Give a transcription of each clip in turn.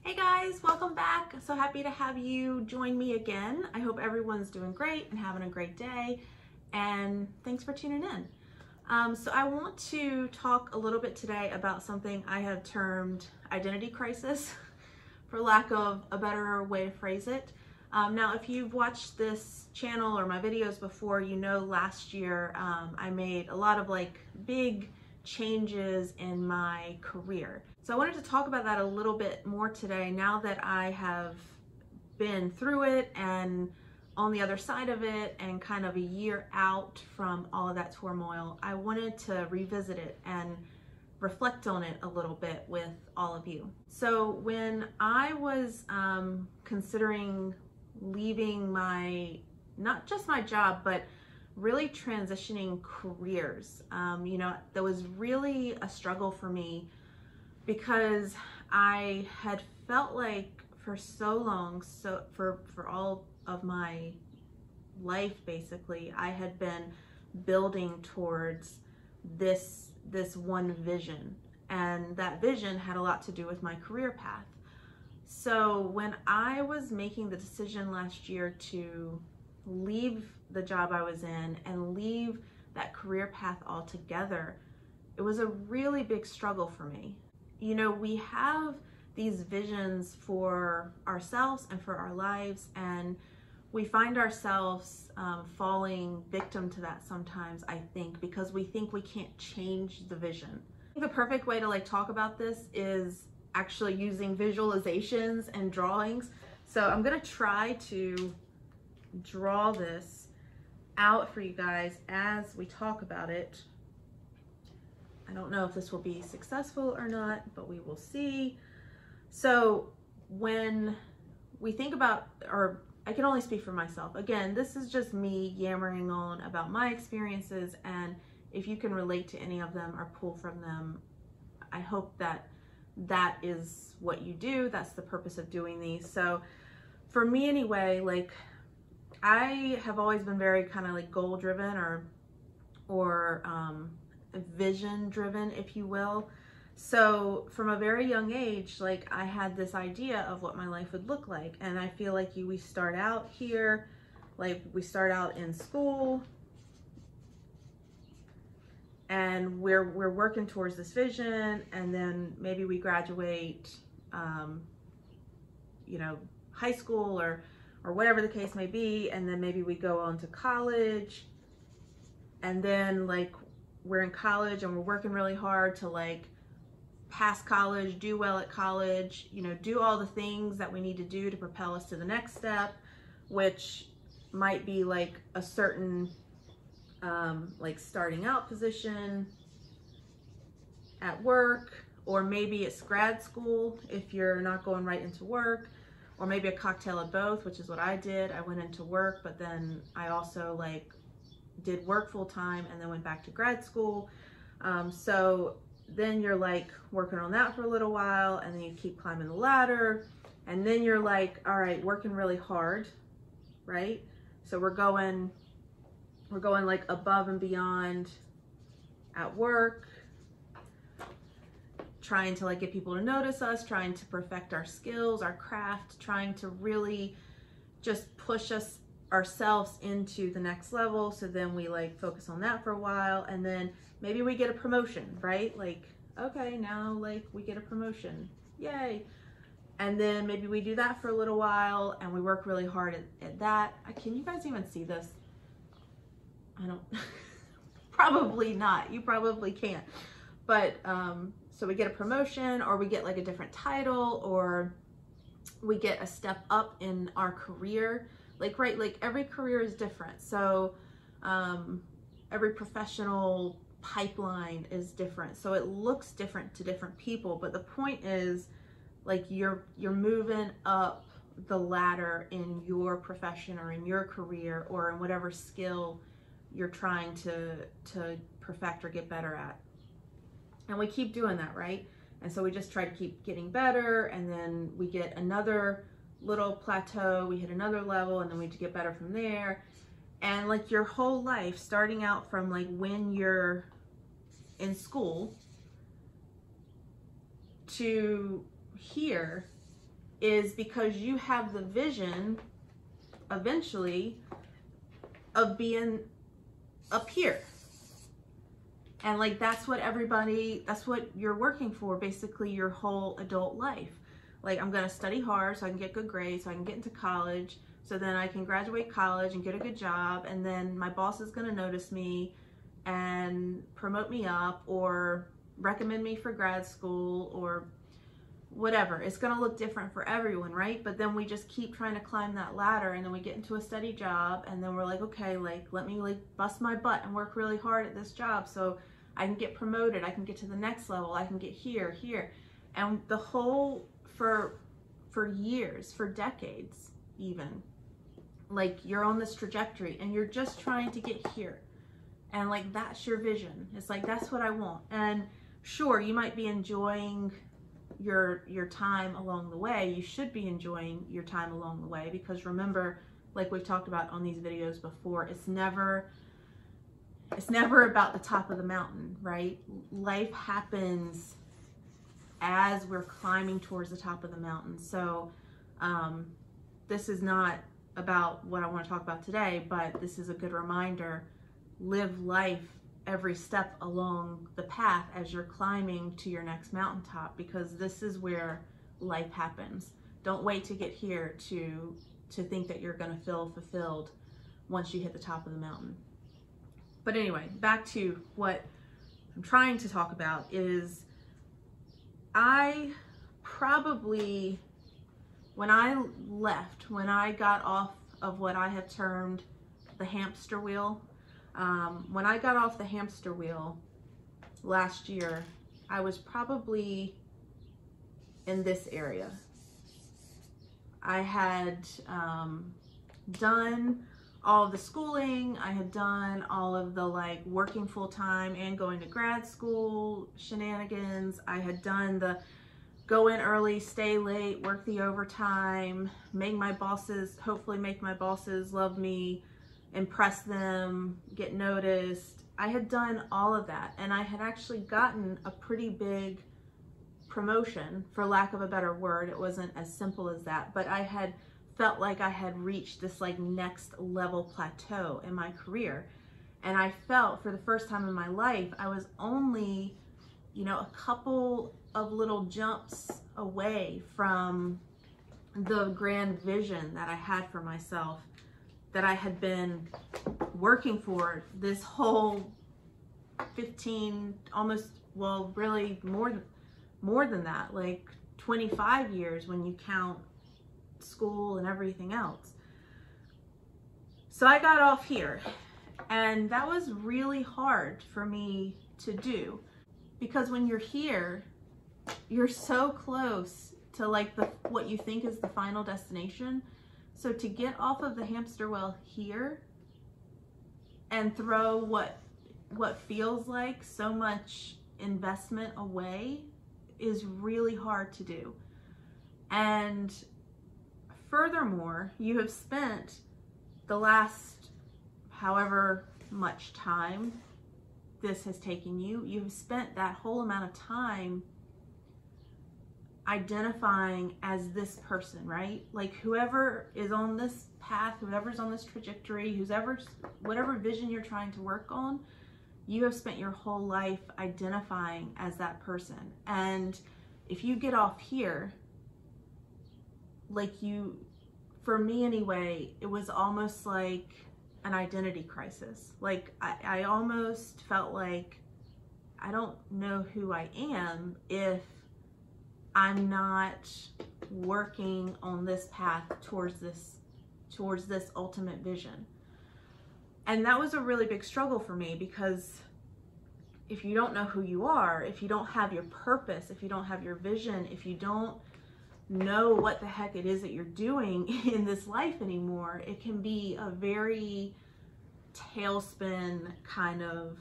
Hey guys, welcome back. So happy to have you join me again. I hope everyone's doing great and having a great day, and thanks for tuning in. So I want to talk a little bit today about something I have termed identity crisis, for lack of a better way to phrase it. Now, if you've watched this channel or my videos before, you know last year I made a lot of big changes in my career. So I wanted to talk about that a little bit more today now that I have been through it and on the other side of it and kind of a year out from all of that turmoil. I wanted to revisit it and reflect on it a little bit with all of you. So when I was considering leaving not just my job, but really transitioning careers, that was really a struggle for me because I had felt like for so long, for all of my life basically, I had been building towards this one vision, and that vision had a lot to do with my career path. So when I was making the decision last year to leave the job I was in and leave that career path altogether, it was a really big struggle for me. You know, we have these visions for ourselves and for our lives, and we find ourselves falling victim to that sometimes, I think, because we think we can't change the vision. The perfect way to talk about this is actually using visualizations and drawings. So I'm gonna try to draw this out for you guys as we talk about it. I don't know if this will be successful or not, but we will see. So when we think about, or I can only speak for myself. Again, this is just me yammering on about my experiences, and if you can relate to any of them or pull from them, I hope that that is what you do. That's the purpose of doing these. So for me anyway, I have always been very kind of goal driven or vision driven, if you will. So from a very young age, I had this idea of what my life would look like. And I feel like we start out here, we start out in school and we're working towards this vision, and then maybe we graduate, high school or whatever the case may be, and then maybe we go on to college, and then we're in college and we're working really hard to pass college, do well at college, do all the things that we need to do to propel us to the next step, which might be a certain starting out position at work, or maybe it's grad school if you're not going right into work, or maybe a cocktail of both, which is what I did. I went into work, but then I also did work full time and then went back to grad school. So then you're working on that for a little while, and then you keep climbing the ladder, and then you're all right, working really hard, right? So we're going above and beyond at work, trying to get people to notice us, trying to perfect our skills, our craft, trying to really just push ourselves into the next level. So then we focus on that for a while, and then maybe we get a promotion, right? Okay, now we get a promotion, yay. And then maybe we do that for a little while and we work really hard at that. Can you guys even see this? I don't, probably not. You probably can't. But so we get a promotion, or we get a different title, or we get a step up in our career. Every career is different. So every professional pipeline is different. So it looks different to different people. But the point is, you're moving up the ladder in your profession or in your career or in whatever skill you're trying to perfect or get better at. And we keep doing that, right? And so we just try to keep getting better, and then we get another little plateau, we hit another level, and then we get better from there. And your whole life, starting out from when you're in school to here, is because you have the vision eventually of being up here. And like, that's what you're working for basically your whole adult life. Like, I'm gonna study hard so I can get good grades, so I can get into college, so then I can graduate college and get a good job, and then my boss is gonna notice me and promote me up or recommend me for grad school or whatever. It's gonna look different for everyone, right? But then we just keep trying to climb that ladder, and then we get into a steady job, and then we're like, okay, like, let me like bust my butt and work really hard at this job so I can get promoted, I can get to the next level, I can get here. And the whole, for years, for decades even, like, you're on this trajectory and you're just trying to get here. And like, that's your vision. It's like, that's what I want. And sure, you might be enjoying your time along the way. You should be enjoying your time along the way, because remember, like we've talked about on these videos before, it's never about the top of the mountain, right? Life happens as we're climbing towards the top of the mountain. So this is not about what I want to talk about today, but this is a good reminder. Live life every step along the path as you're climbing to your next mountaintop, because this is where life happens. Don't wait to get here to think that you're going to feel fulfilled once you hit the top of the mountain. But anyway, back to what I'm trying to talk about is, I probably, when I got off of what I have termed the hamster wheel, when I got off the hamster wheel last year, I was probably in this area. I had done all of the schooling, I had done all of the like working full-time and going to grad school shenanigans. I had done the go in early, stay late, work the overtime, hopefully make my bosses love me, impress them, get noticed. I had done all of that, and I had actually gotten a pretty big promotion, for lack of a better word. It wasn't as simple as that, but I had felt like I had reached this like next level plateau in my career. And I felt, for the first time in my life, I was only, a couple of little jumps away from the grand vision that I had for myself, that I had been working for this whole 15, almost, well, really more than that, like 25 years when you count school and everything else. So I got off here, and that was really hard for me to do, because when you're here, you're so close to like what you think is the final destination. So to get off of the hamster wheel here and throw what feels like so much investment away is really hard to do. And furthermore, you have spent the last however much time this has taken you, you have spent that whole amount of time identifying as this person, right? Like, whoever is on this path, whoever's on this trajectory, whatever vision you're trying to work on, you have spent your whole life identifying as that person. And if you get off here, like, for me anyway, it was almost like an identity crisis. Like, I almost felt like I don't know who I am if I'm not working on this path towards this ultimate vision. And that was a really big struggle for me, because if you don't know who you are, if you don't have your purpose, if you don't have your vision, if you don't know what the heck it is that you're doing in this life anymore, it can be a very tailspin kind of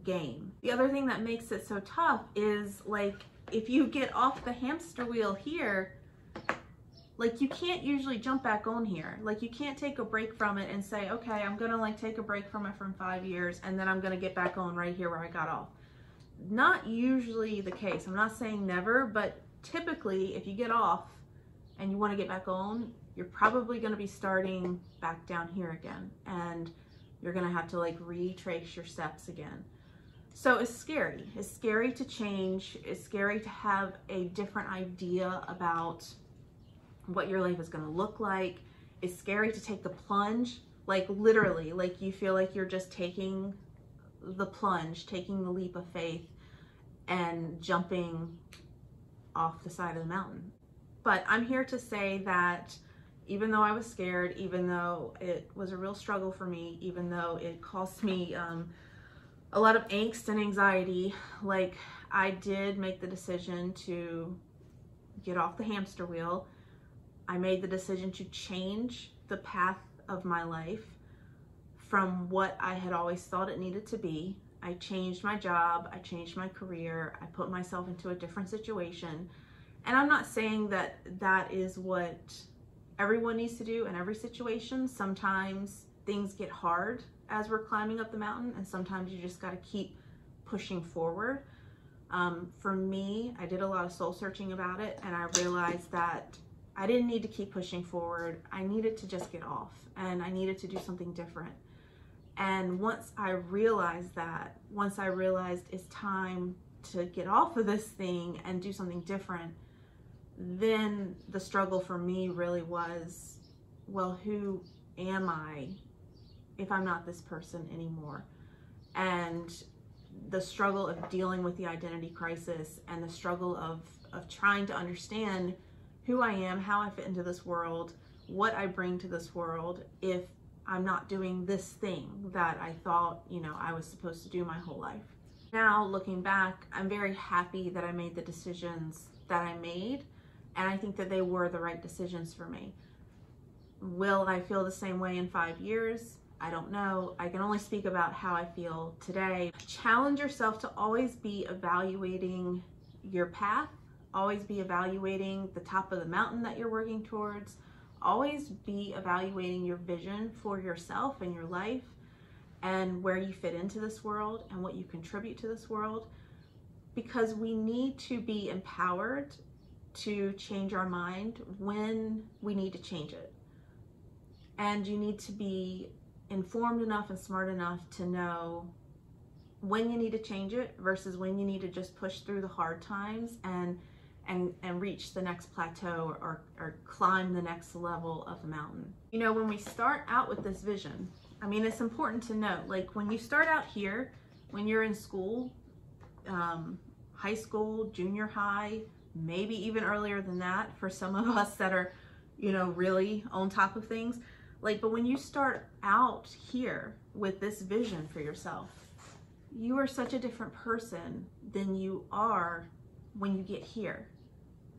game. The other thing that makes it so tough is, like, if you get off the hamster wheel here, like, you can't usually jump back on here. Like, you can't take a break from it and say, okay, I'm gonna like take a break from it from 5 years and then I'm gonna get back on right here where I got off. Not usually the case. I'm not saying never, but typically, if you get off and you want to get back on, you're probably going to be starting back down here again, and you're going to have to like retrace your steps again. So it's scary. It's scary to change. It's scary to have a different idea about what your life is going to look like. It's scary to take the plunge, like literally, like you feel like you're just taking the plunge, taking the leap of faith and jumping off the side of the mountain. But I'm here to say that even though I was scared, even though it was a real struggle for me, even though it cost me a lot of angst and anxiety, like I did make the decision to get off the hamster wheel. I made the decision to change the path of my life from what I had always thought it needed to be. I changed my job, I changed my career, I put myself into a different situation. And I'm not saying that that is what everyone needs to do in every situation. Sometimes things get hard as we're climbing up the mountain, and sometimes you just got to keep pushing forward. For me, I did a lot of soul searching about it, and I realized that I didn't need to keep pushing forward. I needed to just get off, and I needed to do something different. And once I realized that, once I realized it's time to get off of this thing and do something different, then the struggle for me really was, well, who am I if I'm not this person anymore? And the struggle of dealing with the identity crisis and the struggle of trying to understand who I am, how I fit into this world, what I bring to this world if I'm not doing this thing that I thought, you know, I was supposed to do my whole life. Now, looking back, I'm very happy that I made the decisions that I made, and I think that they were the right decisions for me. Will I feel the same way in 5 years? I don't know. I can only speak about how I feel today. Challenge yourself to always be evaluating your path, always be evaluating the top of the mountain that you're working towards, always be evaluating your vision for yourself and your life and where you fit into this world and what you contribute to this world, because we need to be empowered to change our mind when we need to change it. And you need to be informed enough and smart enough to know when you need to change it versus when you need to just push through the hard times and reach the next plateau or climb the next level of the mountain. You know, when we start out with this vision, I mean, it's important to note, like when you start out here, when you're in school, high school, junior high, maybe even earlier than that for some of us that are, you know, really on top of things. Like, but when you start out here with this vision for yourself, you are such a different person than you are when you get here.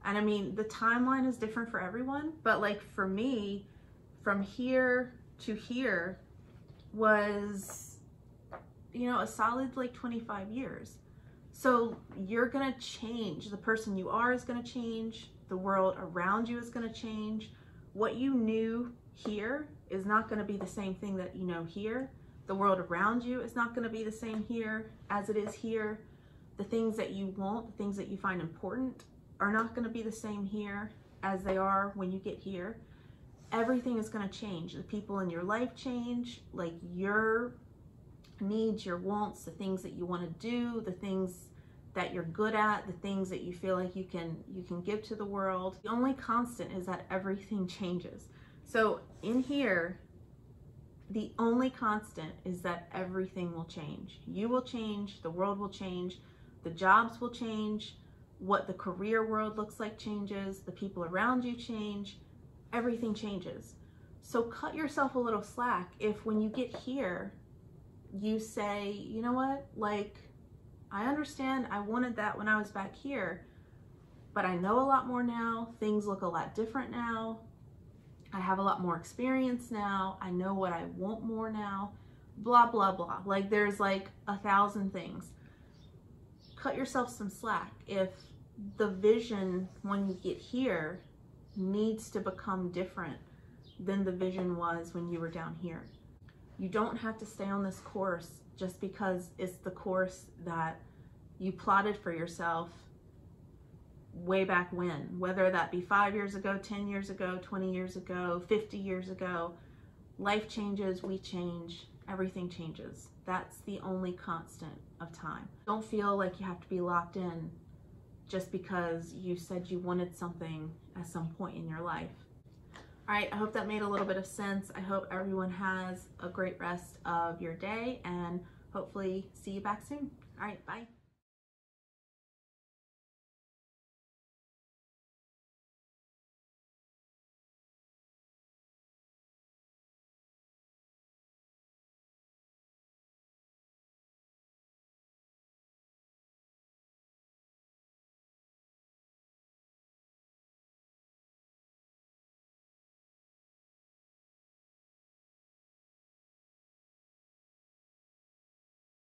And I mean, the timeline is different for everyone, but like for me, from here to here was, you know, a solid like 25 years. So you're gonna change. The person you are is gonna change. The world around you is gonna change. What you knew here is not gonna be the same thing that you know here. The world around you is not gonna be the same here as it is here. The things that you want, the things that you find important are not gonna be the same here as they are when you get here. Everything is gonna change. The people in your life change, like your needs, your wants, the things that you wanna do, the things that you're good at, the things that you feel like you can give to the world. The only constant is that everything changes. So in here, the only constant is that everything will change. You will change, the world will change, the jobs will change, what the career world looks like changes, the people around you change, everything changes. So cut yourself a little slack if when you get here, you say, you know what, like, I understand I wanted that when I was back here, but I know a lot more now, things look a lot different now, I have a lot more experience now, I know what I want more now, blah, blah, blah. Like there's like 1,000 things. Cut yourself some slack if the vision when you get here needs to become different than the vision was when you were down here. You don't have to stay on this course just because it's the course that you plotted for yourself way back when, whether that be 5 years ago, 10 years ago, 20 years ago, 50 years ago. Life changes, we change, everything changes. That's the only constant of time. Don't feel like you have to be locked in just because you said you wanted something at some point in your life. All right, I hope that made a little bit of sense. I hope everyone has a great rest of your day and hopefully see you back soon. All right, bye.